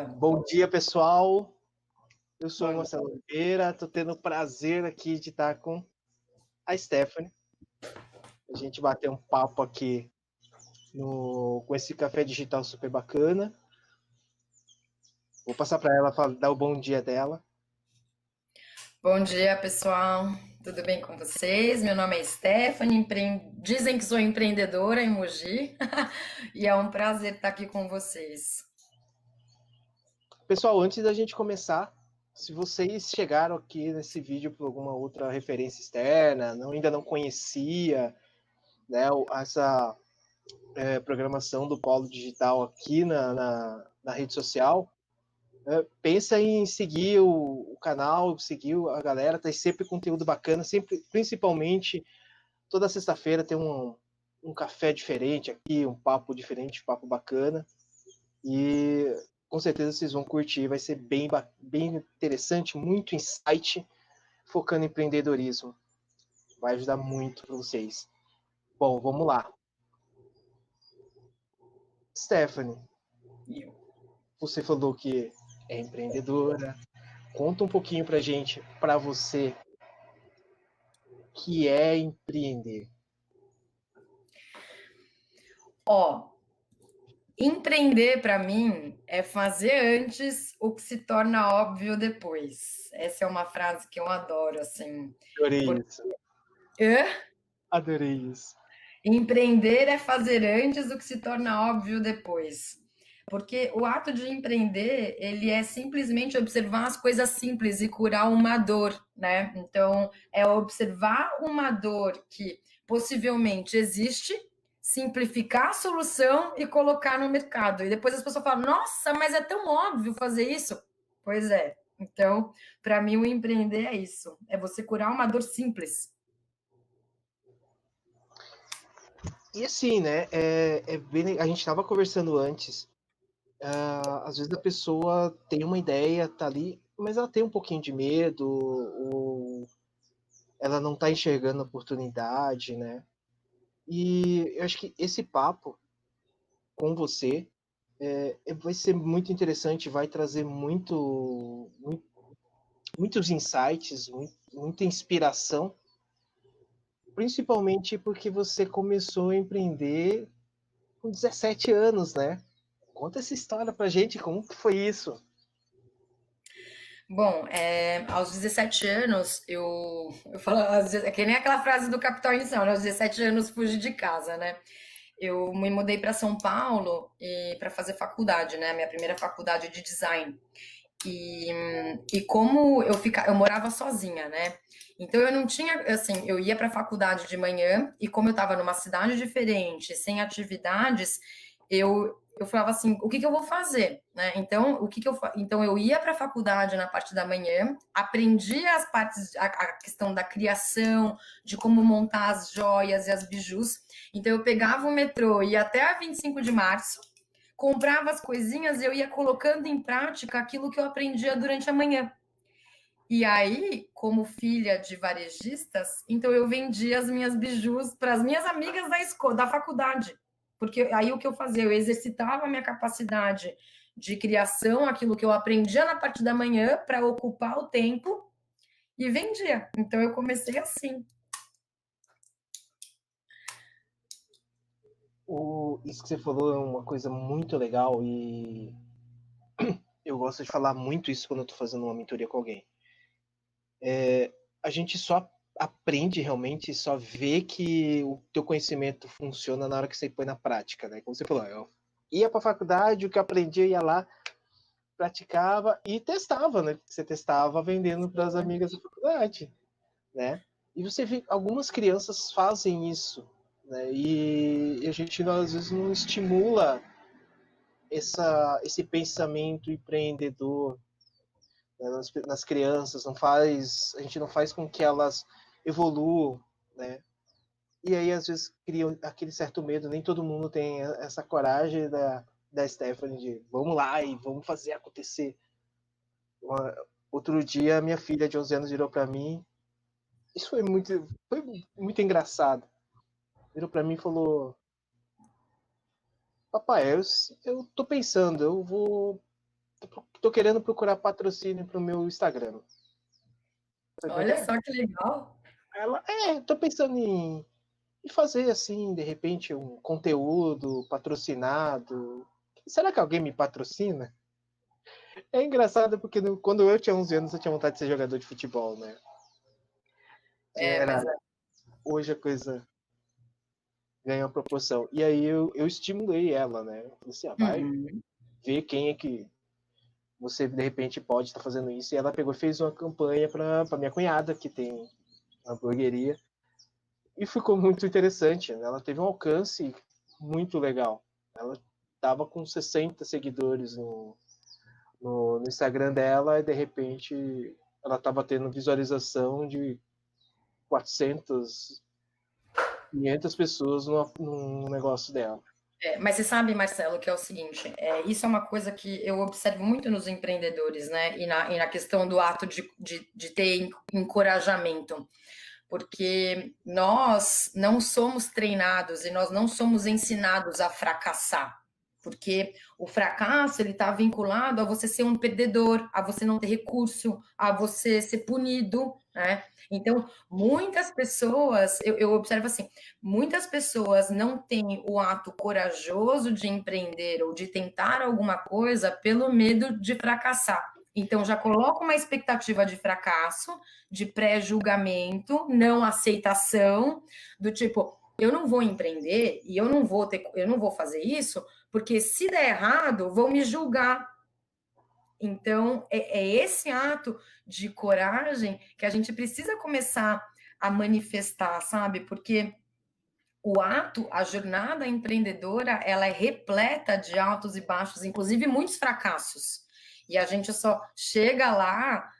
Bom dia, pessoal. Eu sou o Bom, Marcelo Oliveira, estou tendo o prazer aqui de estar com a Stephanie. A gente bater um papo aqui com esse café digital super bacana. Vou passar para ela para dar o bom dia dela. bom dia, pessoal. Tudo bem com vocês? Meu nome é Stephanie, dizem que sou empreendedora em Mogi e é um prazer estar aqui com vocês. Pessoal, antes da gente começar, se vocês chegaram aqui nesse vídeo por alguma outra referência externa, ainda não conhecia, né, essa programação do Polo Digital aqui na rede social, pensa em seguir o canal, seguir a galera, tem sempre conteúdo bacana, sempre, principalmente toda sexta-feira tem um café diferente aqui, um papo diferente, um papo bacana, e com certeza vocês vão curtir, vai ser bem interessante, muito insight, focando em empreendedorismo, vai ajudar muito para vocês. Bom, vamos lá. Stephanie, você falou que é empreendedora, conta um pouquinho pra gente, para você, que é empreender. Empreender para mim é fazer antes o que se torna óbvio depois. Essa é uma frase que eu adoro, assim. Adorei Por... isso. Hã? Adorei isso. Empreender é fazer antes o que se torna óbvio depois. Porque o ato de empreender, ele é simplesmente observar as coisas simples e curar uma dor, né? Então, é observar uma dor que possivelmente existe, simplificar a solução e colocar no mercado. E depois as pessoas falam: "Nossa, mas é tão óbvio fazer isso". Pois é. Então, para mim, o empreender é isso. É você curar uma dor simples. E assim, né? A gente estava conversando antes. Às vezes a pessoa tem uma ideia, tá ali, mas ela tem um pouquinho de medo, ou ela não está enxergando a oportunidade, né? E eu acho que esse papo com você vai ser muito interessante, vai trazer muitos insights, muita inspiração, principalmente porque você começou a empreender com 17 anos, né? Conta essa história pra gente, como que foi isso? Bom, aos 17 anos, eu falo, às vezes, é que nem aquela frase do Capital Inicial, né? Aos 17 anos fugi de casa, né? Eu me mudei para São Paulo para fazer faculdade, né? Minha primeira faculdade de design. E como eu morava sozinha, né? Então eu não tinha, assim, eu ia para a faculdade de manhã e como eu estava numa cidade diferente, sem atividades, eu falava assim, o que eu vou fazer, né? Então então eu ia para a faculdade na parte da manhã, aprendia as partes, a questão da criação, de como montar as joias e as bijus. Então eu pegava o metrô, ia até a 25 de março, comprava as coisinhas e eu ia colocando em prática aquilo que eu aprendia durante a manhã. E aí, como filha de varejistas, então eu vendia as minhas bijus para as minhas amigas da escola, da faculdade. Porque aí o que eu fazia? Eu exercitava a minha capacidade de criação, aquilo que eu aprendia na parte da manhã, para ocupar o tempo e vendia. Então eu comecei assim. Isso que você falou é uma coisa muito legal e eu gosto de falar muito isso quando eu estou fazendo uma mentoria com alguém. A gente só aprende realmente, só vê que o teu conhecimento funciona na hora que você põe na prática, né? Como você falou, eu ia para a faculdade, o que eu aprendi, eu ia lá, praticava e testava, né? Você testava vendendo para as amigas da faculdade, né? E você vê, algumas crianças fazem isso, né? E a gente às vezes não estimula esse pensamento empreendedor, né, nas crianças, a gente não faz com que elas evoluam, né? E aí às vezes cria aquele certo medo, nem todo mundo tem essa coragem da Stephanie de vamos lá e vamos fazer acontecer. Outro dia minha filha de 11 anos virou para mim, isso foi muito engraçado. Virou para mim e falou: "Papai, eu tô pensando, eu vou tô querendo procurar patrocínio pro meu Instagram. Sabe como é que Olha é? só que legal. Ela, tô pensando em fazer, assim, de repente, um conteúdo patrocinado. Será que alguém me patrocina? É engraçado porque quando eu tinha 11 anos eu tinha vontade de ser jogador de futebol, né? É, mas Hoje a coisa ganha uma proporção. E aí eu estimulei ela, né? Eu falei assim, vai uhum. ver quem é que você de repente pode estar fazendo isso. E ela pegou e fez uma campanha para minha cunhada, que tem uma hamburgueria. E ficou muito interessante, né? Ela teve um alcance muito legal. Ela estava com 60 seguidores no Instagram dela e de repente ela estava tendo visualização de 400, 500 pessoas no negócio dela. Mas você sabe, Marcelo, que é o seguinte, isso é uma coisa que eu observo muito nos empreendedores, né? E na questão do ato de ter encorajamento. Porque nós não somos treinados e nós não somos ensinados a fracassar. Porque o fracasso ele está vinculado a você ser um perdedor, a você não ter recurso, a você ser punido, né? Então, muitas pessoas, eu observo assim, muitas pessoas não têm o ato corajoso de empreender ou de tentar alguma coisa pelo medo de fracassar. Então, já coloca uma expectativa de fracasso, de pré-julgamento, não aceitação, do tipo, eu não vou empreender e eu não vou fazer isso, porque se der errado, vão me julgar. Então, é esse ato de coragem que a gente precisa começar a manifestar, sabe? Porque o ato, a jornada empreendedora, ela é repleta de altos e baixos, inclusive muitos fracassos. E a gente só chega lá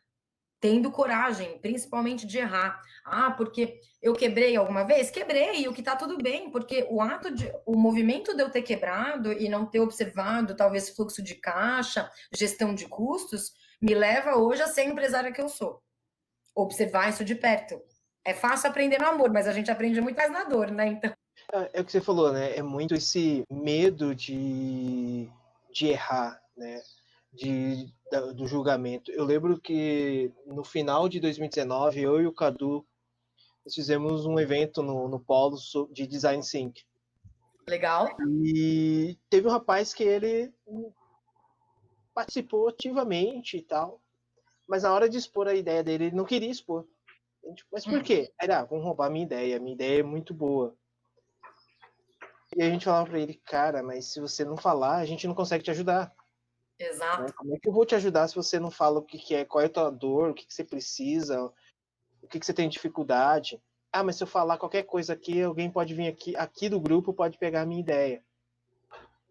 tendo coragem, principalmente de errar. Ah, porque eu quebrei alguma vez? Quebrei, e o que tá tudo bem, porque o movimento de eu ter quebrado e não ter observado talvez fluxo de caixa, gestão de custos, me leva hoje a ser a empresária que eu sou. Observar isso de perto. É fácil aprender no amor, mas a gente aprende muito mais na dor, né? Então, É o que você falou, né? É muito esse medo de errar, né? Do julgamento. Eu lembro que no final de 2019, eu e o Cadu nós fizemos um evento no Polo de Design Think. legal. E teve um rapaz que ele participou ativamente e tal, mas na hora de expor a ideia dele, ele não queria expor. Mas por quê? Era, vão roubar minha ideia é muito boa. E a gente falava pra ele, cara, mas se você não falar, a gente não consegue te ajudar. Né? Exato. Como é que eu vou te ajudar se você não fala o que é, qual é a tua dor, o que você precisa, o que você tem dificuldade? Ah, mas se eu falar qualquer coisa aqui, alguém pode vir aqui do grupo pode pegar a minha ideia.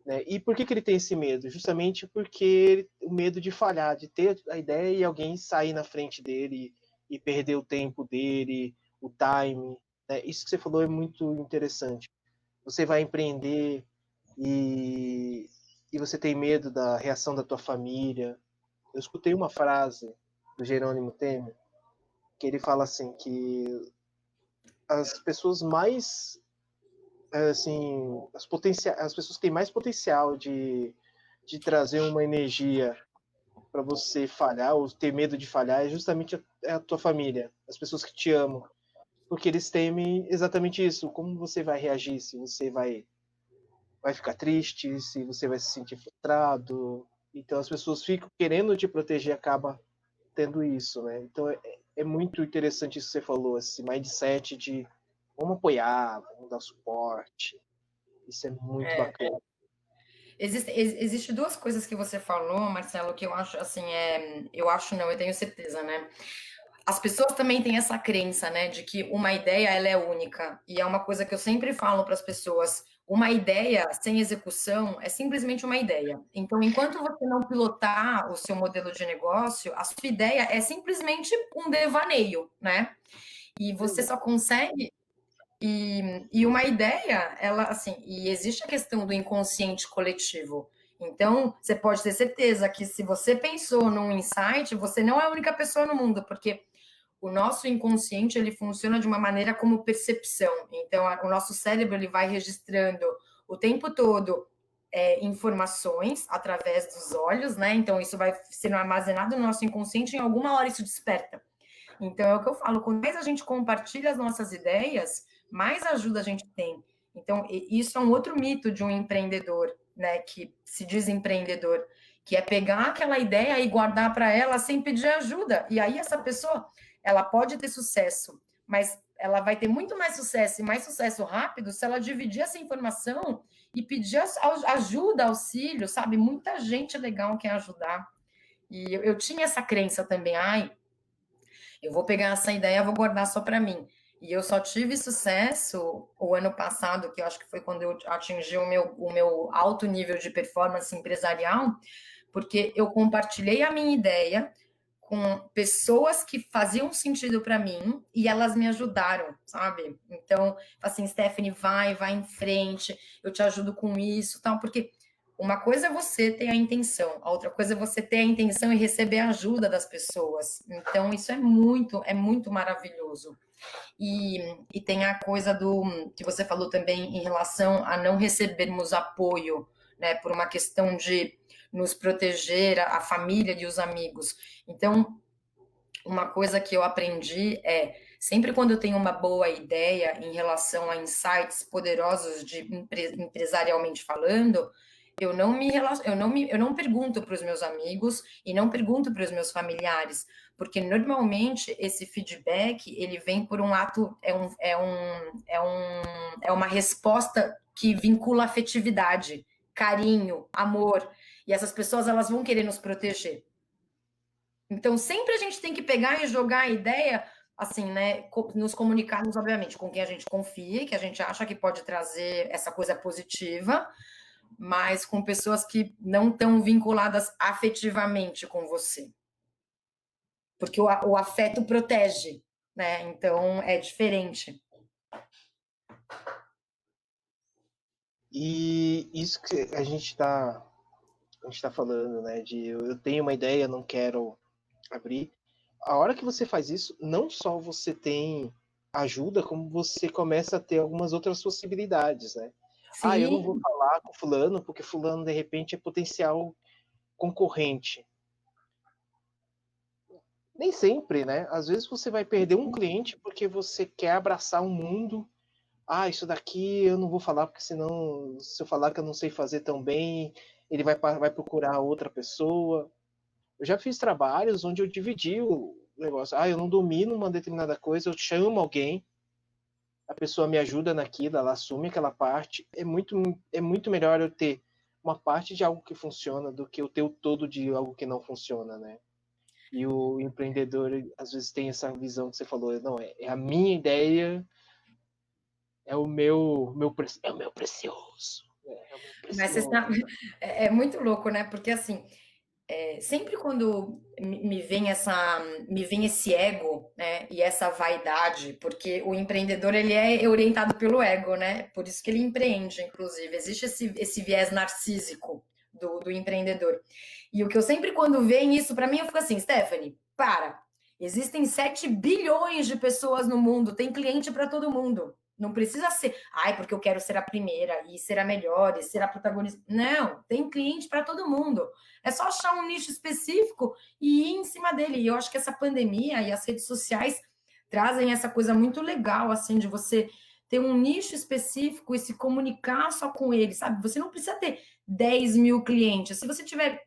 Né? E por que ele tem esse medo? Justamente porque o medo de falhar, de ter a ideia e alguém sair na frente dele e perder o tempo dele, o time. Né? Isso que você falou é muito interessante. Você vai empreender e você tem medo da reação da tua família. Eu escutei uma frase do Jerônimo Temer que ele fala assim que as pessoas mais assim as pessoas que têm mais potencial de trazer uma energia para você falhar ou ter medo de falhar é justamente a tua família, as pessoas que te amam, porque eles temem exatamente isso, como você vai reagir, se você vai ficar triste, se você vai se sentir frustrado. Então as pessoas ficam querendo te proteger, acaba tendo isso, né? Então é muito interessante isso que você falou, esse mindset de vamos apoiar, vamos dar suporte. Isso é muito bacana. Existe duas coisas que você falou, Marcelo, que eu acho assim, eu acho não, eu tenho certeza, né? As pessoas também têm essa crença, né, de que uma ideia ela é única. E é uma coisa que eu sempre falo para as pessoas, uma ideia sem execução é simplesmente uma ideia. Então, enquanto você não pilotar o seu modelo de negócio, a sua ideia é simplesmente um devaneio, né? E você só consegue e uma ideia, ela assim, e existe a questão do inconsciente coletivo. Então, você pode ter certeza que se você pensou num insight, você não é a única pessoa no mundo, porque o nosso inconsciente ele funciona de uma maneira como percepção. Então, o nosso cérebro ele vai registrando o tempo todo informações através dos olhos, né? Então, isso vai sendo armazenado no nosso inconsciente, em alguma hora isso desperta. Então, é o que eu falo, quanto mais a gente compartilha as nossas ideias, mais ajuda a gente tem. Então, isso é um outro mito de um empreendedor, né, que se diz empreendedor, que é pegar aquela ideia e guardar para ela sem pedir ajuda. E aí essa pessoa, ela pode ter sucesso, mas ela vai ter muito mais sucesso e mais sucesso rápido se ela dividir essa informação e pedir ajuda, auxílio, sabe? Muita gente legal quer ajudar. E eu tinha essa crença também, ai, eu vou pegar essa ideia, vou guardar só para mim. E eu só tive sucesso o ano passado, que eu acho que foi quando eu atingi o meu alto nível de performance empresarial, porque eu compartilhei a minha ideia com pessoas que faziam sentido para mim e elas me ajudaram, sabe? Então, assim, Stephanie, vai em frente, eu te ajudo com isso, tal, porque uma coisa é você ter a intenção, a outra coisa é você ter a intenção e receber a ajuda das pessoas. Então, isso é muito maravilhoso. E tem a coisa do que você falou também em relação a não recebermos apoio, né, por uma questão de nos proteger, a família e os amigos. Então, uma coisa que eu aprendi é sempre quando eu tenho uma boa ideia em relação a insights poderosos de empresarialmente falando, eu não pergunto para os meus amigos e não pergunto para os meus familiares, porque normalmente esse feedback ele vem por um ato, é uma resposta que vincula afetividade, carinho, amor, e essas pessoas elas vão querer nos proteger. Então sempre a gente tem que pegar e jogar a ideia assim, né, nos comunicarmos, obviamente, com quem a gente confia, que a gente acha que pode trazer essa coisa positiva, mas com pessoas que não estão vinculadas afetivamente com você. Porque o afeto protege, né? Então é diferente. E isso que a gente está falando, né? De eu tenho uma ideia, não quero abrir. A hora que você faz isso, não só você tem ajuda, como você começa a ter algumas outras possibilidades, né? Ah, eu não vou Sim. falar com fulano, porque fulano, de repente, é potencial concorrente. Nem sempre, né? Às vezes você vai perder um cliente porque você quer abraçar um mundo. Ah, isso daqui eu não vou falar, porque senão, se eu falar que eu não sei fazer tão bem, ele vai procurar outra pessoa. Eu já fiz trabalhos onde eu dividi o negócio. Ah, eu não domino uma determinada coisa, eu chamo alguém, a pessoa me ajuda naquilo, ela assume aquela parte. É muito melhor eu ter uma parte de algo que funciona do que eu ter o todo de algo que não funciona, né? E o empreendedor, às vezes, tem essa visão que você falou, não, é a minha ideia, é o é o meu precioso. É o meu Mas você precioso. sabe, é muito louco, né? Porque assim, sempre quando me vem esse ego, né, e essa vaidade, porque o empreendedor ele é orientado pelo ego, né? Por isso que ele empreende, inclusive. Existe esse viés narcísico do empreendedor. E o que eu sempre, quando vem isso para mim, eu fico assim, Stephanie, para. Existem 7 bilhões de pessoas no mundo, tem cliente para todo mundo. Não precisa ser, ai, porque eu quero ser a primeira e ser a melhor e ser a protagonista. Não, tem cliente para todo mundo. É só achar um nicho específico e ir em cima dele. E eu acho que essa pandemia e as redes sociais trazem essa coisa muito legal, assim, de você ter um nicho específico e se comunicar só com ele, sabe? Você não precisa ter 10 mil clientes. Se você tiver,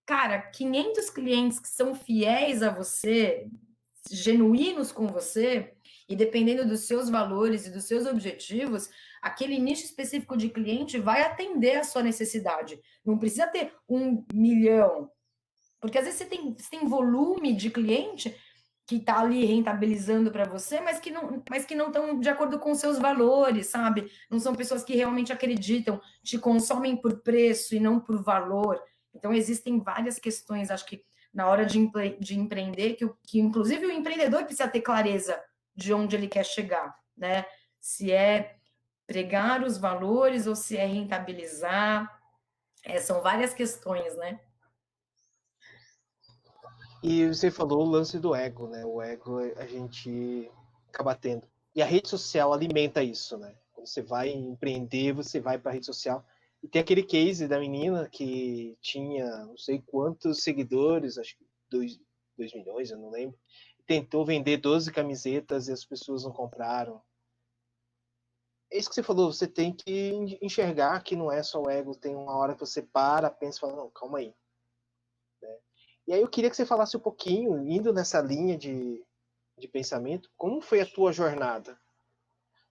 cara, 500 clientes que são fiéis a você, genuínos com você, e dependendo dos seus valores e dos seus objetivos, aquele nicho específico de cliente vai atender a sua necessidade. Não precisa ter 1 milhão, porque às vezes você tem volume de cliente que está ali rentabilizando para você, mas que não estão de acordo com seus valores, sabe? Não são pessoas que realmente acreditam, te consomem por preço e não por valor. Então existem várias questões, acho que na hora de empreender, que inclusive o empreendedor precisa ter clareza de onde ele quer chegar, né? Se é pregar os valores ou se é rentabilizar, são várias questões, né? E você falou o lance do ego, né? O ego a gente acaba tendo. E a rede social alimenta isso, né? Quando você vai empreender, você vai para a rede social. E tem aquele case da menina que tinha não sei quantos seguidores, acho que 2 milhões, eu não lembro. Tentou vender 12 camisetas e as pessoas não compraram. É isso que você falou, você tem que enxergar que não é só o ego, tem uma hora que você para, pensa e fala, não, calma aí. Né? E aí eu queria que você falasse um pouquinho, indo nessa linha de pensamento, como foi a tua jornada,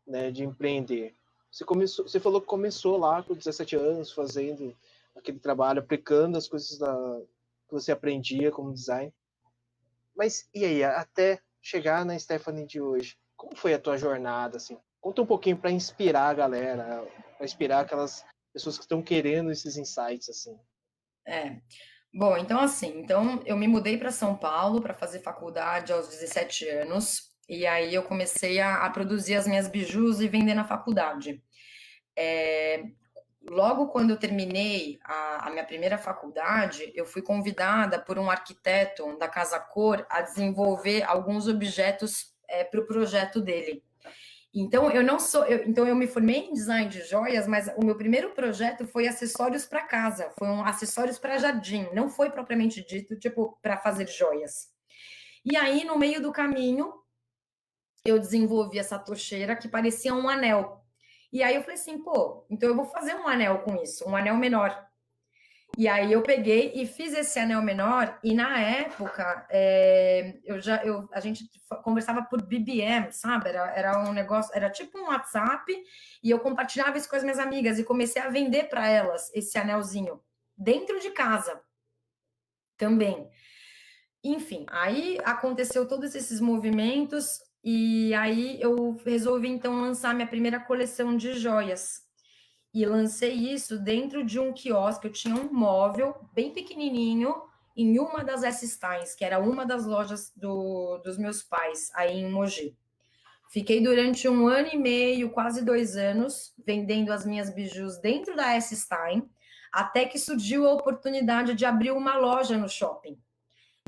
né, de empreender? Você falou que começou lá com 17 anos, fazendo aquele trabalho, aplicando as coisas que você aprendia como design. Mas e aí, até chegar na Stephanie de hoje, como foi a tua jornada, assim? Conta um pouquinho para inspirar a galera, para inspirar aquelas pessoas que estão querendo esses insights, assim. É. Bom, então assim, então eu me mudei para São Paulo para fazer faculdade aos 17 anos, e aí eu comecei a produzir as minhas bijus e vender na faculdade. É, logo quando eu terminei a minha primeira faculdade, eu fui convidada por um arquiteto da Casa Cor a desenvolver alguns objetos para o projeto dele. Então eu não sou, então eu me formei em design de joias, mas o meu primeiro projeto foi acessórios para casa, foi um acessórios para jardim, não foi propriamente dito tipo para fazer joias. E aí no meio do caminho eu desenvolvi essa tocheira que parecia um anel. E aí eu falei assim, pô, então eu vou fazer um anel com isso, um anel menor. E aí eu peguei e fiz esse anel menor, e na época a gente conversava por BBM, sabe? Era um negócio, era tipo um WhatsApp, e eu compartilhava isso com as minhas amigas e comecei a vender para elas esse anelzinho dentro de casa também. Enfim, aí aconteceu todos esses movimentos, e aí eu resolvi então lançar minha primeira coleção de joias. E lancei isso dentro de um quiosque. Eu tinha um móvel bem pequenininho em uma das S-Steins, que era uma das lojas dos meus pais, aí em Mogi. Fiquei durante 1 ano e meio, quase 2 anos, vendendo as minhas bijus dentro da S-Stein, até que surgiu a oportunidade de abrir uma loja no shopping.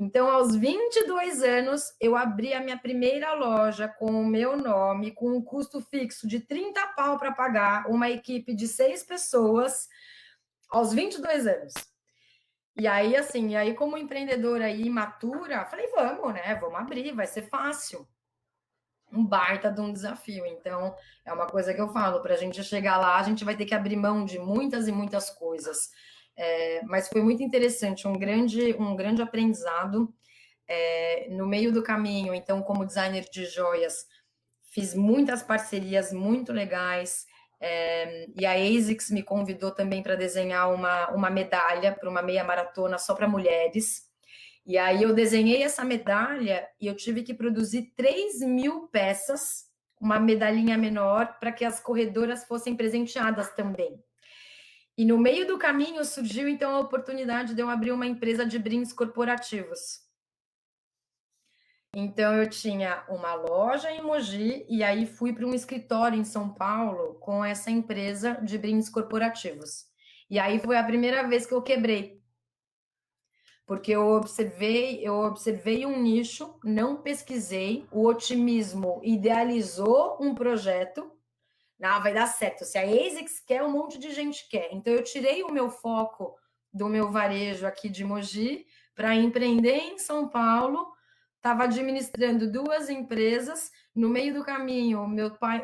Então, aos 22 anos, eu abri a minha primeira loja com o meu nome, com um custo fixo de 30 pau para pagar, uma equipe de 6 pessoas, aos 22 anos. E aí, assim, como empreendedora aí, imatura, falei, vamos, né? Vamos abrir, vai ser fácil. Um baita de um desafio. Então, é uma coisa que eu falo, para a gente chegar lá, a gente vai ter que abrir mão de muitas e muitas coisas. Mas foi muito interessante, um grande aprendizado. No meio do caminho, então, como designer de joias, fiz muitas parcerias muito legais. E a ASICS me convidou também para desenhar uma medalha para uma meia maratona só para mulheres. E aí eu desenhei essa medalha e eu tive que produzir 3.000 peças, uma medalhinha menor, para que as corredoras fossem presenteadas também. E no meio do caminho surgiu então a oportunidade de eu abrir uma empresa de brindes corporativos. Então eu tinha uma loja em Mogi e aí fui para um escritório em São Paulo com essa empresa de brindes corporativos. E aí foi a primeira vez que eu quebrei. Porque eu observei um nicho, não pesquisei, o otimismo idealizou um projeto, não, vai dar certo. Se a ASICS quer, um monte de gente quer. Então eu tirei o meu foco do meu varejo aqui de Mogi para empreender em São Paulo. Estava administrando 2 empresas. No meio do caminho,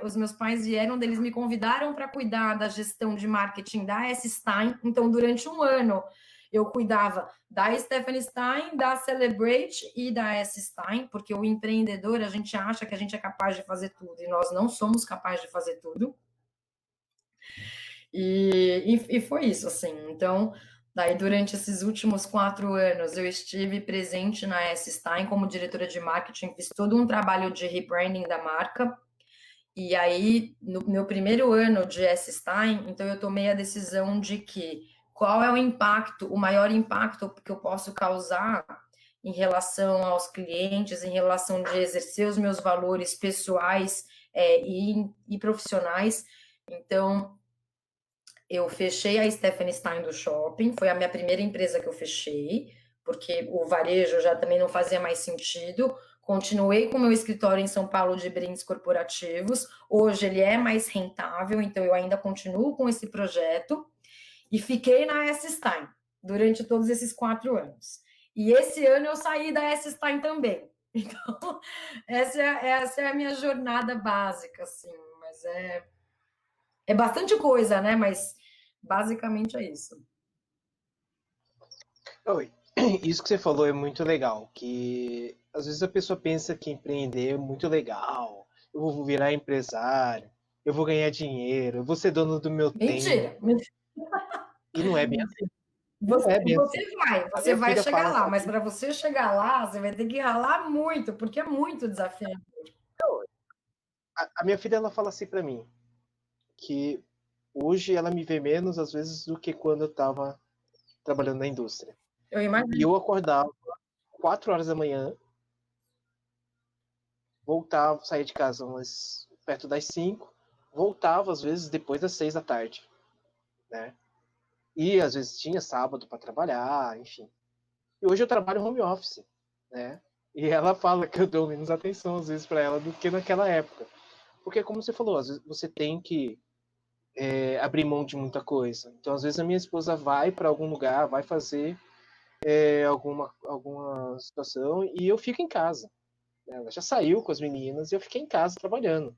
os meus pais vieram, eles me convidaram para cuidar da gestão de marketing da S-Stein. Então, durante 1 ano, eu cuidava da Stephanie Stein, da Celebrate e da S-Stein, porque o empreendedor, a gente acha que a gente é capaz de fazer tudo, e nós não somos capazes de fazer tudo. E foi isso, assim. Então, daí, durante esses últimos 4 anos, eu estive presente na S-Stein como diretora de marketing, fiz todo um trabalho de rebranding da marca. E aí, no meu primeiro ano de S-Stein, então eu tomei a decisão de que qual é o maior impacto que eu posso causar em relação aos clientes, em relação de exercer os meus valores pessoais e profissionais. Então, eu fechei a Stephanie Stein do shopping, foi a minha primeira empresa que eu fechei, porque o varejo já também não fazia mais sentido. Continuei com o meu escritório em São Paulo de brindes corporativos. Hoje ele é mais rentável, então eu ainda continuo com esse projeto. E fiquei na S-Stein durante todos esses 4 anos. E esse ano eu saí da S-Stein também. Então, essa é a minha jornada básica, assim, mas é bastante coisa, né? Mas basicamente é isso. Oi. Isso que você falou é muito legal, que às vezes a pessoa pensa que empreender é muito legal, eu vou virar empresário, eu vou ganhar dinheiro, eu vou ser dono do meu Mentira! tempo. E não é bem assim. Não Você, é bem assim. A você minha vai filha chegar fala lá, assim, mas para você chegar lá, você vai ter que ralar muito, porque é muito desafiante. a minha filha ela fala assim pra mim, que hoje ela me vê menos às vezes do que quando eu estava trabalhando na indústria. Eu E imagino. eu acordava 4 horas da manhã, voltava, saía de casa umas perto das 5, voltava às vezes depois das 6 da tarde, né? E às vezes tinha sábado para trabalhar, enfim. E hoje eu trabalho home office, né? E ela fala que eu dou menos atenção às vezes para ela do que naquela época. Porque como você falou, às vezes você tem que abrir mão de muita coisa. Então às vezes a minha esposa vai para algum lugar, vai fazer alguma situação e eu fico em casa. Né? Ela já saiu com as meninas e eu fiquei em casa trabalhando.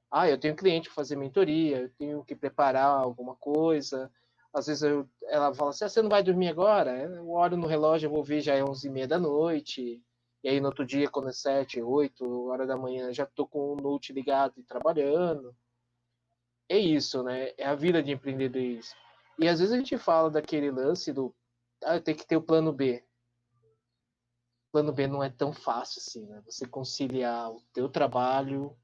Ah, eu tenho cliente para fazer mentoria, eu tenho que preparar alguma coisa. Às vezes ela fala assim, você não vai dormir agora? Eu olho no relógio, eu vou ver, já é 11h30 da noite. E aí no outro dia, quando é 7, 8 horas da manhã, já estou com o note ligado e trabalhando. É isso, né? É a vida de empreendedorismo. E às vezes a gente fala daquele lance do, eu tenho que ter o plano B. O plano B não é tão fácil assim, né? Você conciliar o teu trabalho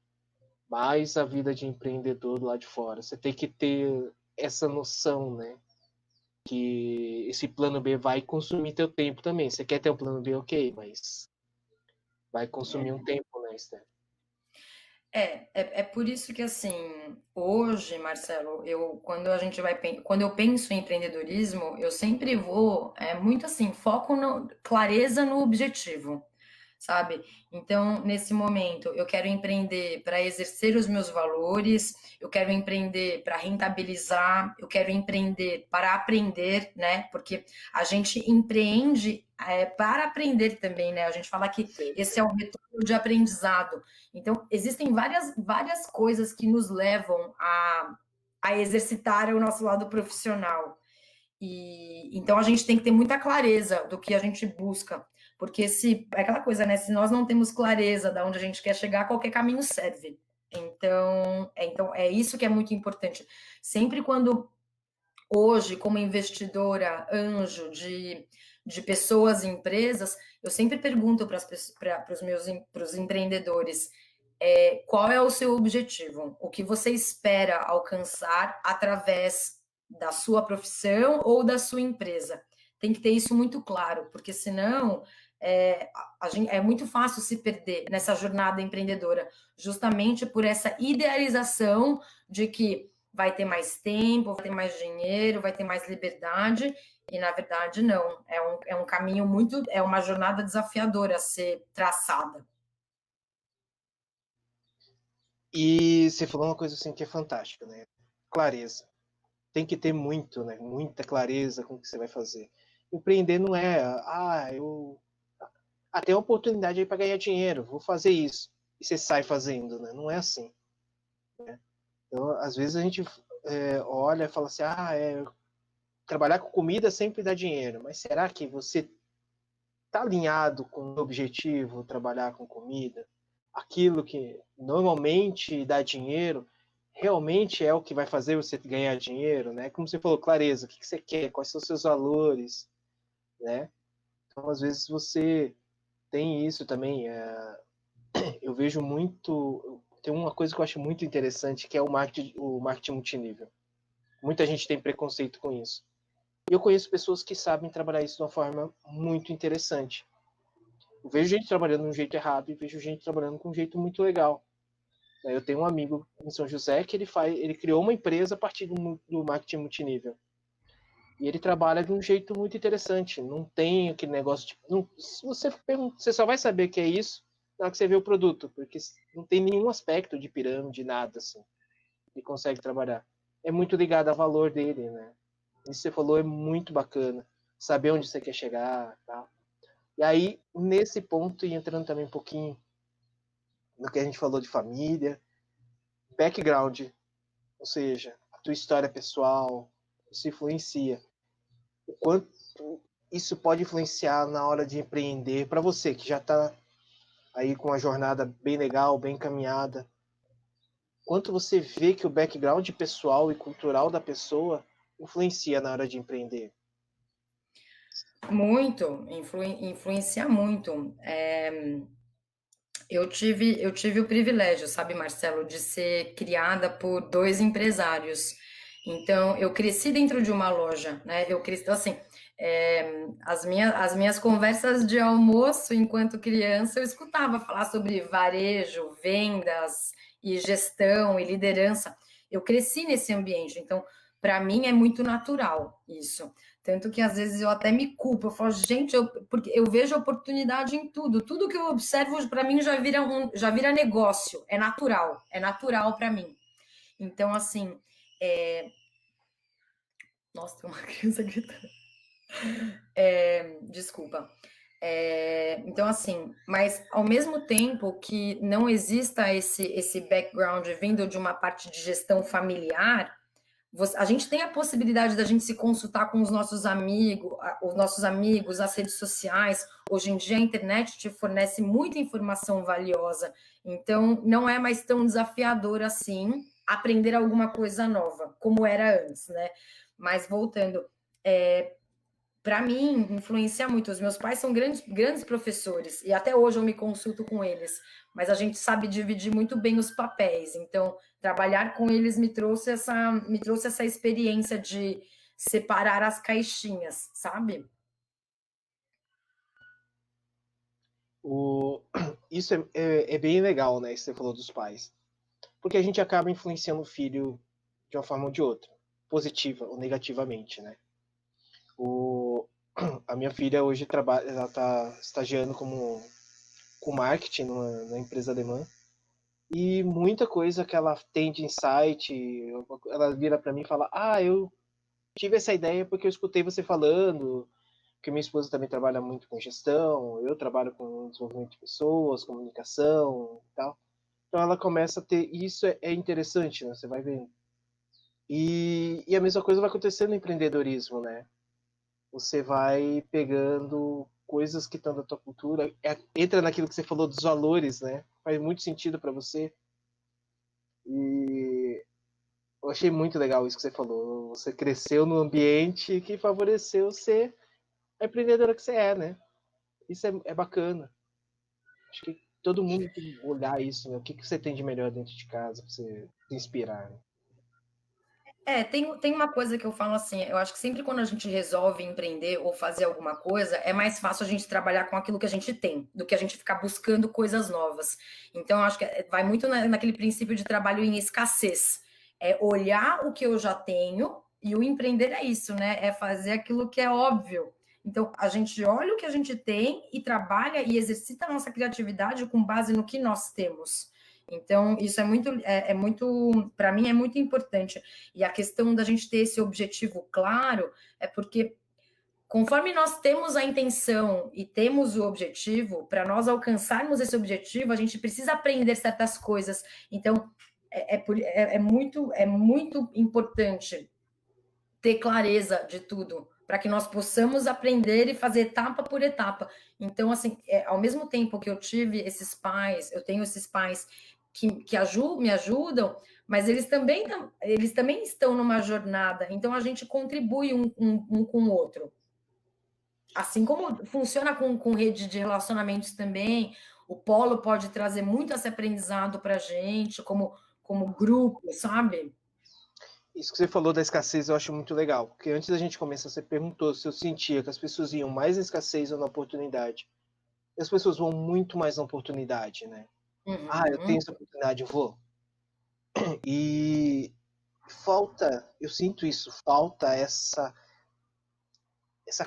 mais a vida de empreendedor lá de fora. Você tem que ter essa noção, né? Que esse plano B vai consumir teu tempo também. Você quer ter um plano B, ok, mas vai consumir um tempo, né, Esther? É por isso que assim, hoje, Marcelo, quando eu penso em empreendedorismo, eu sempre vou, muito assim, foco no, clareza no objetivo, sabe? Então, nesse momento, eu quero empreender para exercer os meus valores, eu quero empreender para rentabilizar, eu quero empreender para aprender, né? Porque a gente empreende para aprender também, né? A gente fala que Sim. esse é o retorno de aprendizado. Então, existem várias coisas que nos levam a exercitar o nosso lado profissional. E então a gente tem que ter muita clareza do que a gente busca, porque se é aquela coisa, né? Se nós não temos clareza de onde a gente quer chegar, qualquer caminho serve. Então é isso que é muito importante. Sempre quando hoje, como investidora anjo de pessoas e empresas, eu sempre pergunto para os meus pros empreendedores qual é o seu objetivo, o que você espera alcançar através da sua profissão ou da sua empresa. Tem que ter isso muito claro, porque senão é muito fácil se perder nessa jornada empreendedora, justamente por essa idealização de que vai ter mais tempo, vai ter mais dinheiro, vai ter mais liberdade, e na verdade não. É um caminho muito, é uma jornada desafiadora a ser traçada. E você falou uma coisa assim que é fantástica, né? Clareza. Tem que ter muito, né? Muita clareza com o que você vai fazer. Empreender não é, eu tem uma oportunidade aí para ganhar dinheiro, vou fazer isso. E você sai fazendo, né? Não é assim. Né? Então, às vezes a gente olha e fala assim, trabalhar com comida sempre dá dinheiro, mas será que você está alinhado com o objetivo, trabalhar com comida? Aquilo que normalmente dá dinheiro, realmente é o que vai fazer você ganhar dinheiro, né? Como você falou, clareza, o que você quer, quais são os seus valores, né? Então, às vezes você tem isso também. Eu vejo muito. Tem uma coisa que eu acho muito interessante, que é o marketing multinível. Muita gente tem preconceito com isso. E eu conheço pessoas que sabem trabalhar isso de uma forma muito interessante. Eu vejo gente trabalhando de um jeito errado e vejo gente trabalhando com um jeito muito legal. Eu tenho um amigo em São José que ele criou uma empresa a partir do marketing multinível. E ele trabalha de um jeito muito interessante. Não tem aquele negócio de. Não, se você só vai saber que é isso na hora que você vê o produto, porque não tem nenhum aspecto de pirâmide, nada assim. Ele consegue trabalhar. É muito ligado ao valor dele, né? Isso que você falou é muito bacana. Saber onde você quer chegar, tá? E aí, nesse ponto, e entrando também um pouquinho no que a gente falou de família, background, ou seja, a tua história pessoal, isso influencia. O quanto isso pode influenciar na hora de empreender para você, que já está aí com uma jornada bem legal, bem encaminhada. Quanto você vê que o background pessoal e cultural da pessoa influencia na hora de empreender? Muito, influencia muito. Eu tive o privilégio, sabe, Marcelo, de ser criada por dois empresários. Então, eu cresci dentro de uma loja, né? Eu cresci, então, assim, as minhas conversas de almoço enquanto criança, eu escutava falar sobre varejo, vendas e gestão e liderança. Eu cresci nesse ambiente, então, para mim é muito natural isso. Tanto que às vezes eu até me culpo, eu falo, gente, porque eu vejo oportunidade em tudo. Tudo que eu observo, para mim, já vira negócio. É natural para mim. Então, assim, nossa, tem uma criança gritando. Desculpa. Então, assim, mas ao mesmo tempo que não exista esse background vindo de uma parte de gestão familiar, a gente tem a possibilidade da gente se consultar com os nossos amigos, as redes sociais. Hoje em dia a internet te fornece muita informação valiosa. Então não é mais tão desafiador assim aprender alguma coisa nova, como era antes, né? Mas voltando, para mim, influencia muito. Os meus pais são grandes, grandes professores e até hoje eu me consulto com eles, mas a gente sabe dividir muito bem os papéis. Então, trabalhar com eles me trouxe essa experiência de separar as caixinhas, sabe? Isso é bem legal, né? Isso que você falou dos pais. Porque a gente acaba influenciando o filho de uma forma ou de outra, positiva ou negativamente, né? A minha filha hoje trabalha, ela está estagiando com marketing numa empresa alemã. E muita coisa que ela tem de insight, ela vira para mim e fala: Ah, eu tive essa ideia porque eu escutei você falando, que minha esposa também trabalha muito com gestão, eu trabalho com desenvolvimento de pessoas, comunicação e tal. Então ela começa a ter. Isso é interessante, né? Você vai vendo. E a mesma coisa vai acontecer no empreendedorismo, né? Você vai pegando coisas que estão da tua cultura, entra naquilo que você falou dos valores, né? Faz muito sentido para você. E eu achei muito legal isso que você falou. Você cresceu num ambiente que favoreceu ser a empreendedora que você é, né? Isso é bacana. Acho que todo mundo tem que olhar isso, né? O que você tem de melhor dentro de casa para você se inspirar, né? Tem uma coisa que eu falo assim, eu acho que sempre quando a gente resolve empreender ou fazer alguma coisa, é mais fácil a gente trabalhar com aquilo que a gente tem, do que a gente ficar buscando coisas novas. Então, eu acho que vai muito naquele princípio de trabalho em escassez. É olhar o que eu já tenho, e o empreender é isso, né? É fazer aquilo que é óbvio. Então, a gente olha o que a gente tem e trabalha e exercita a nossa criatividade com base no que nós temos. Então, isso é muito, para mim, é muito importante. E a questão da gente ter esse objetivo claro é porque, conforme nós temos a intenção e temos o objetivo, para nós alcançarmos esse objetivo, a gente precisa aprender certas coisas. Então, é muito importante ter clareza de tudo, para que nós possamos aprender e fazer etapa por etapa. Então, assim, ao mesmo tempo que eu tive esses pais, eu tenho esses pais que me ajudam, mas eles também estão numa jornada, então a gente contribui um com o outro. Assim como funciona com rede de relacionamentos também, o polo pode trazer muito esse aprendizado para a gente, como grupo, sabe? Isso que você falou da escassez eu acho muito legal, porque antes da gente começar, você perguntou se eu sentia que as pessoas iam mais na escassez ou na oportunidade. E as pessoas vão muito mais na oportunidade, né? Ah, eu tenho Uhum. essa oportunidade, eu vou. E falta, eu sinto isso, falta essa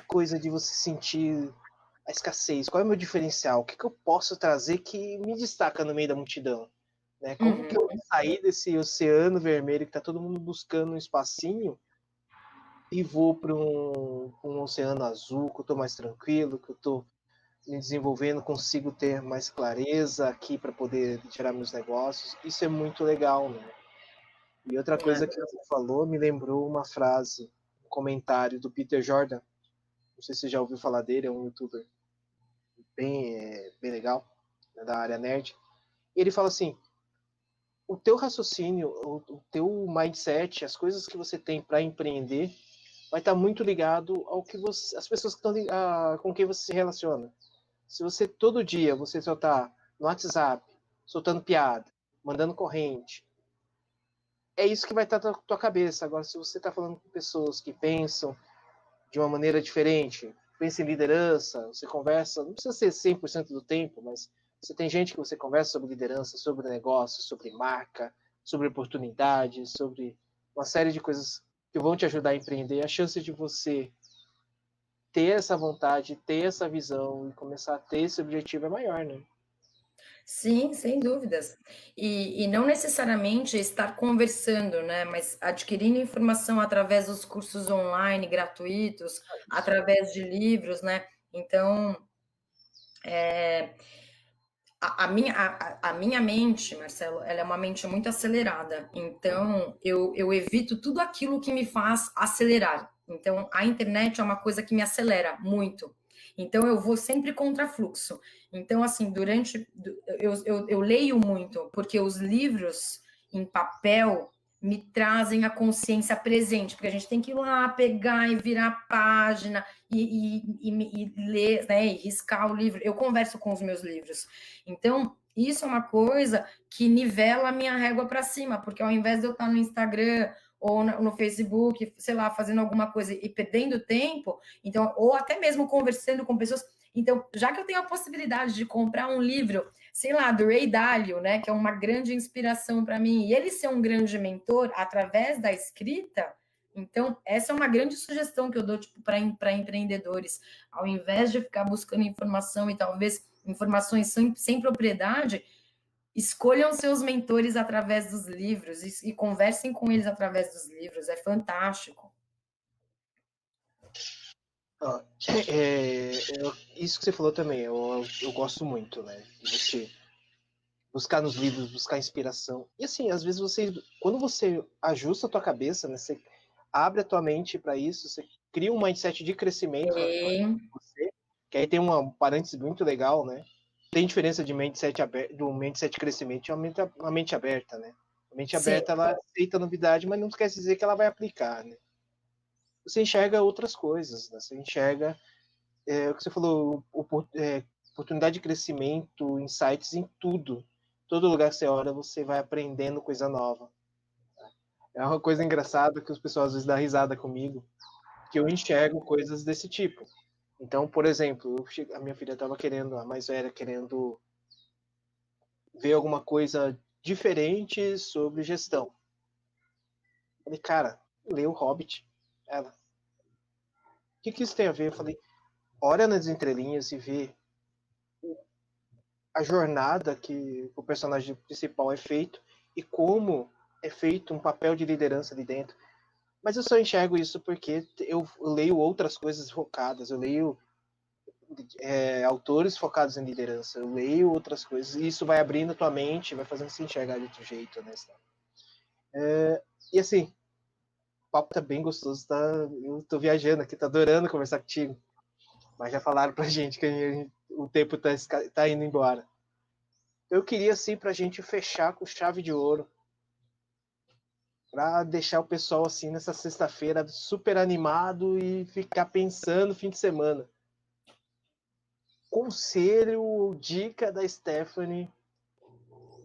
coisa de você sentir a escassez. Qual é o meu diferencial? O que, que eu posso trazer que me destaca no meio da multidão? Né? Como que Uhum. eu sair desse oceano vermelho que está todo mundo buscando um espacinho e vou para um oceano azul, que eu estou mais tranquilo, que eu estou me desenvolvendo, consigo ter mais clareza aqui para poder tirar meus negócios. Isso é muito legal, né? E outra coisa que você falou me lembrou uma frase, um comentário do Peter Jordan. Não sei se você já ouviu falar dele, é um youtuber bem legal, né, da área nerd. E ele fala assim: o teu raciocínio, o teu mindset, as coisas que você tem para empreender, vai estar muito ligado ao que você, as pessoas que estão com quem você se relaciona. Se você todo dia você só está no WhatsApp, soltando piada, mandando corrente, é isso que vai estar na tua cabeça. Agora, se você está falando com pessoas que pensam de uma maneira diferente, pensa em liderança, você conversa, não precisa ser 100% do tempo, mas você tem gente que você conversa sobre liderança, sobre negócio, sobre marca, sobre oportunidades, sobre uma série de coisas que vão te ajudar a empreender, a chance de você ter essa vontade, ter essa visão e começar a ter esse objetivo é maior, né? Sim, sem dúvidas. E não necessariamente estar conversando, né? Mas adquirindo informação através dos cursos online gratuitos, através de livros, né? Então, a minha mente, Marcelo, ela é uma mente muito acelerada. Então, eu evito tudo aquilo que me faz acelerar. Então, a internet é uma coisa que me acelera muito. Então, eu vou sempre contra fluxo. Então, assim, eu leio muito, porque os livros em papel me trazem a consciência presente, porque a gente tem que ir lá, pegar e virar a página e ler, né, e riscar o livro. Eu converso com os meus livros. Então, isso é uma coisa que nivela a minha régua para cima, porque ao invés de eu estar no Instagram ou no Facebook, sei lá, fazendo alguma coisa e perdendo tempo, então, ou até mesmo conversando com pessoas. Então, já que eu tenho a possibilidade de comprar um livro, sei lá, do Ray Dalio, né, que é uma grande inspiração para mim, e ele ser um grande mentor através da escrita, então, essa é uma grande sugestão que eu dou tipo, para empreendedores. Ao invés de ficar buscando informação e talvez informações sem propriedade, escolham seus mentores através dos livros e conversem com eles através dos livros. É fantástico. Isso que você falou também, eu gosto muito, né? De você buscar nos livros, buscar inspiração. E assim, às vezes quando você ajusta a tua cabeça, né? Você abre a tua mente para isso, você cria um mindset de crescimento na você, que aí tem uma parênteses muito legal, né? Tem diferença de mindset aberto, do mindset de crescimento e uma mente aberta, né? A mente Sim, aberta, ela aceita a novidade, mas não quer dizer que ela vai aplicar, né? Você enxerga outras coisas, né? Você enxerga o que você falou, oportunidade de crescimento, insights em tudo. Todo lugar que você olha, você vai aprendendo coisa nova. É uma coisa engraçada que os pessoal às vezes dão risada comigo, que eu enxergo coisas desse tipo. Então, por exemplo, a minha filha estava querendo, a mais velha, querendo ver alguma coisa diferente sobre gestão. Falei, cara, lê o Hobbit. Ela, o que isso tem a ver? Eu falei, olha nas entrelinhas e vê a jornada que o personagem principal é feito e como é feito um papel de liderança ali dentro. Mas eu só enxergo isso porque eu leio outras coisas focadas, eu leio autores focados em liderança, eu leio outras coisas, e isso vai abrindo a tua mente, vai fazendo você enxergar de outro jeito, né? E assim, o papo tá bem gostoso, tá? Eu tô viajando aqui, tô adorando conversar contigo, mas já falaram pra gente que o tempo tá indo embora. Eu queria, assim, pra gente fechar com chave de ouro, para deixar o pessoal assim nessa sexta-feira super animado e ficar pensando fim de semana. Conselho ou dica da Stephanie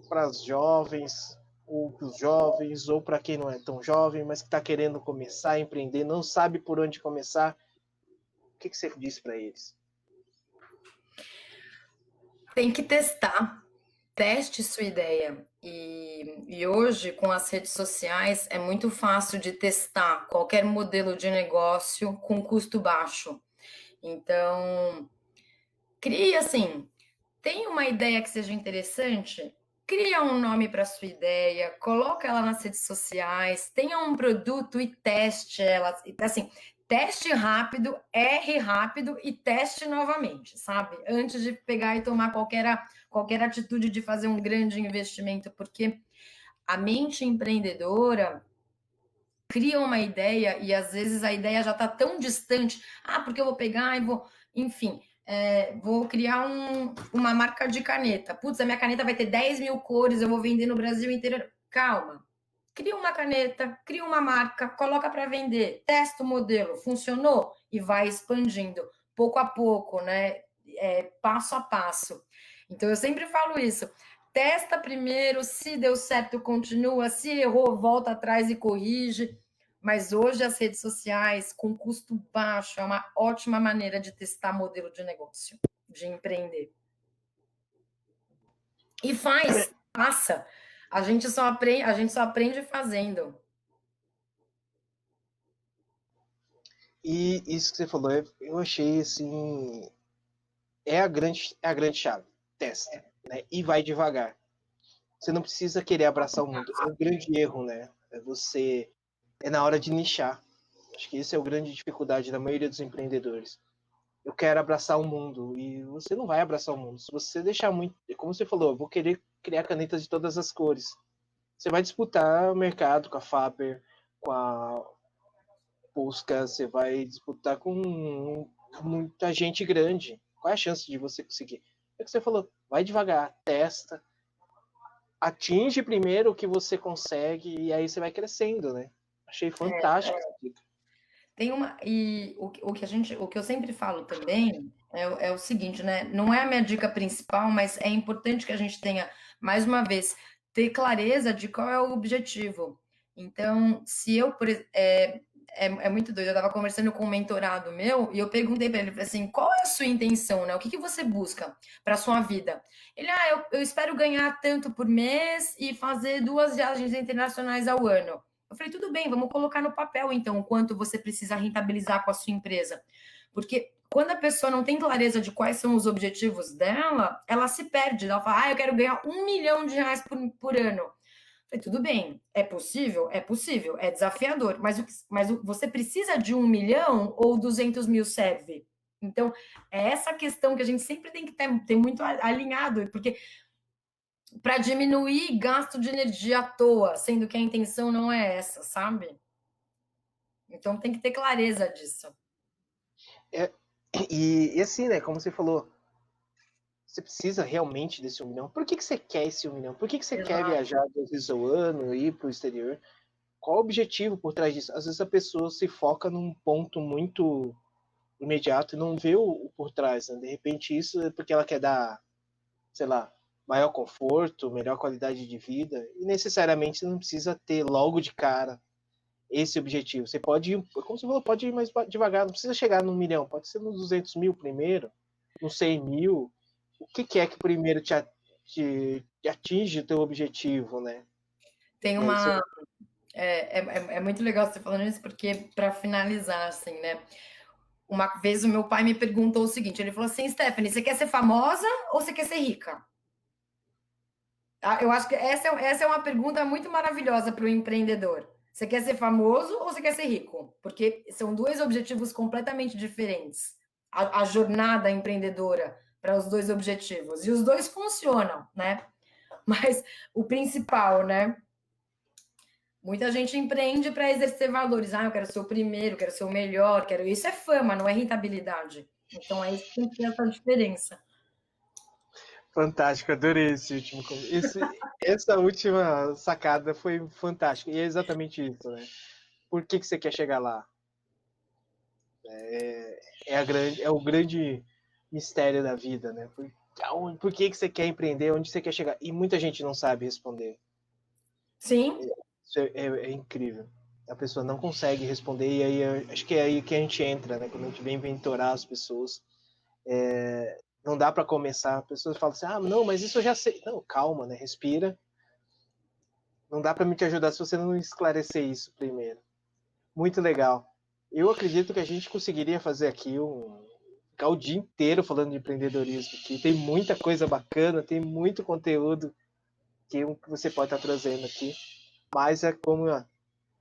para os jovens, ou para os jovens, ou para quem não é tão jovem, mas que está querendo começar a empreender, não sabe por onde começar, o que você diz para eles? tem que testar. Teste sua ideia. E hoje, com as redes sociais, é muito fácil de testar qualquer modelo de negócio com custo baixo. Então, crie assim, tem uma ideia que seja interessante? cria um nome para sua ideia, coloca ela nas redes sociais, tenha um produto e teste ela. Assim, teste rápido, erre rápido e teste novamente, sabe? Antes de pegar e tomar qualquer atitude de fazer um grande investimento, porque a mente empreendedora cria uma ideia e às vezes a ideia já está tão distante. Ah, porque eu vou pegar e vou. Enfim, vou criar uma marca de caneta. Putz, a minha caneta vai ter 10 mil cores, eu vou vender no Brasil inteiro. Calma. Cria uma caneta, cria uma marca, coloca para vender, testa o modelo, funcionou e vai expandindo pouco a pouco, né? Passo a passo. Então eu sempre falo isso. Testa primeiro, se deu certo, continua, se errou, volta atrás e corrige. Mas hoje as redes sociais, com custo baixo, é uma ótima maneira de testar modelo de negócio, de empreender. E passa. A gente só aprende fazendo. E isso que você falou, eu achei assim, é a grande chave. Testa, né? E vai devagar. Você não precisa querer abraçar o mundo. É um grande erro, né? É na hora de nichar. Acho que essa é a grande dificuldade da maioria dos empreendedores. Eu quero abraçar o mundo e você não vai abraçar o mundo. Se você deixar muito, como você falou, eu vou querer criar canetas de todas as cores. Você vai disputar o mercado com a Faber, com a Posca, você vai disputar com muita gente grande. Qual é a chance de você conseguir? É o que você falou, vai devagar, testa, atinge primeiro o que você consegue e aí você vai crescendo, né? Achei fantástico essa dica. Tem uma. E o que eu sempre falo também é o seguinte, né? Não é a minha dica principal, mas é importante que a gente tenha, mais uma vez, ter clareza de qual é o objetivo. Então, se eu, é muito doido. Eu estava conversando com um mentorado meu e eu perguntei para ele assim: qual é a sua intenção, né? O que você busca para a sua vida? Ele, eu espero ganhar tanto por mês e fazer 2 viagens internacionais ao ano. Eu falei, tudo bem, vamos colocar no papel, então, o quanto você precisa rentabilizar com a sua empresa. Porque quando a pessoa não tem clareza de quais são os objetivos dela, ela se perde. Ela fala, eu quero ganhar R$ 1 milhão por ano. Eu falei, tudo bem, é possível? É possível, é desafiador, mas você precisa de 1 milhão ou 200 mil serve? Então, é essa questão que a gente sempre tem que ter muito alinhado, porque para diminuir gasto de energia à toa, sendo que a intenção não é essa, sabe? Então tem que ter clareza disso. E assim, né, como você falou, você precisa realmente desse 1 milhão. Por que você quer esse 1 milhão? Por que você quer Exato. viajar 2 vezes ao ano, ir para o exterior? Qual o objetivo por trás disso? Às vezes a pessoa se foca num ponto muito imediato e não vê o por trás, né? De repente isso é porque ela quer dar, sei lá, maior conforto, melhor qualidade de vida, e necessariamente não precisa ter logo de cara esse objetivo. Você pode ir, como você falou, pode ir mais devagar, não precisa chegar no 1 milhão, pode ser nos 200 mil primeiro, nos 100 mil. O que é que primeiro te atinge o teu objetivo, né? Tem E aí você uma. É muito legal você falando isso, porque, para finalizar, assim, né? Uma vez o meu pai me perguntou o seguinte: ele falou assim, Stephanie, você quer ser famosa ou você quer ser rica? Eu acho que essa é uma pergunta muito maravilhosa para o empreendedor. Você quer ser famoso ou você quer ser rico? Porque são dois objetivos completamente diferentes. A jornada empreendedora para os dois objetivos. E os dois funcionam, né? Mas o principal, né? Muita gente empreende para exercer valores. Eu quero ser o primeiro, quero ser o melhor, quero. Isso é fama, não é rentabilidade. Então é isso que tem que ter essa diferença. fantástico, adorei esse último. Essa última sacada foi fantástica. E é exatamente isso, né? Por que você quer chegar lá? É o grande mistério da vida, né? Por que você quer empreender? Onde você quer chegar? E muita gente não sabe responder. Sim, Isso é incrível. A pessoa não consegue responder, e aí acho que é aí que a gente entra, né? Quando a gente vem mentorar as pessoas. Não dá para começar. As pessoas falam assim: não, mas isso eu já sei. Não, calma, né? Respira. Não dá para me te ajudar se você não esclarecer isso primeiro. Muito legal. Eu acredito que a gente conseguiria fazer aqui ficar o dia inteiro falando de empreendedorismo aqui. Tem muita coisa bacana, tem muito conteúdo que você pode estar trazendo aqui. Mas é como a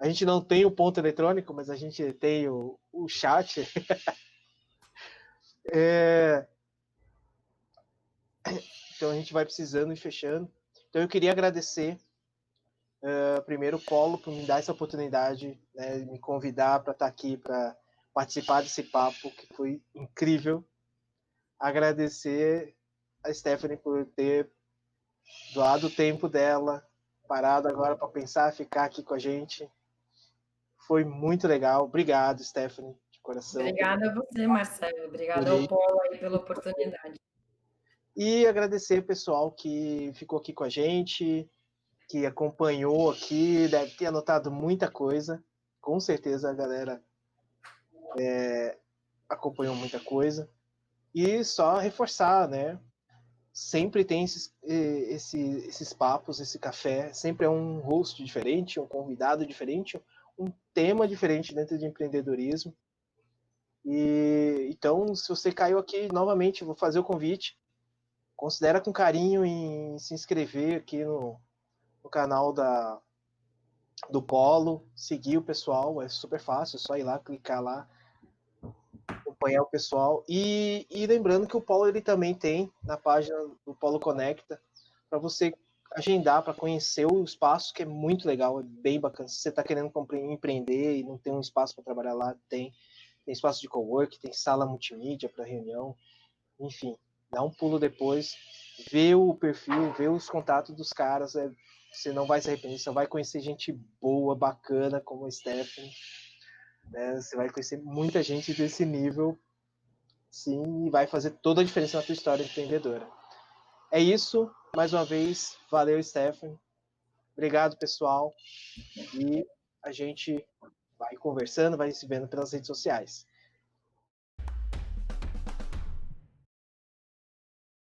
gente não tem o ponto eletrônico, mas a gente tem o chat. Então a gente vai precisando e fechando. Então eu queria agradecer primeiro o Polo por me dar essa oportunidade, né, me convidar para estar aqui para participar desse papo que foi incrível. Agradecer a Stephanie por ter doado o tempo dela, parado agora para pensar, ficar aqui com a gente. Foi muito legal. Obrigado, Stephanie, de coração. Obrigada a você, Marcelo. Obrigada ao Polo aí pela oportunidade. E agradecer o pessoal que ficou aqui com a gente, que acompanhou aqui, deve ter anotado muita coisa. Com certeza a galera acompanhou muita coisa. E só reforçar, né? Sempre tem esses papos, esse café, sempre é um host diferente, um convidado diferente, um tema diferente dentro de empreendedorismo. E então, se você caiu aqui novamente, vou fazer o convite. Considera com carinho em se inscrever aqui no canal do Polo, seguir o pessoal, é super fácil, é só ir lá, clicar lá, acompanhar o pessoal. E lembrando que o Polo ele também tem na página do Polo Conecta, para você agendar, para conhecer o espaço, que é muito legal, é bem bacana. Se você está querendo empreender e não tem um espaço para trabalhar lá, tem espaço de cowork, tem sala multimídia para reunião, enfim, dá um pulo depois, vê o perfil, vê os contatos dos caras, você não vai se arrepender, você vai conhecer gente boa, bacana, como a Stephanie, né? Você vai conhecer muita gente desse nível, sim, e vai fazer toda a diferença na tua história empreendedora. É isso, mais uma vez, valeu, Stephanie, obrigado, pessoal, e a gente vai conversando, vai se vendo pelas redes sociais.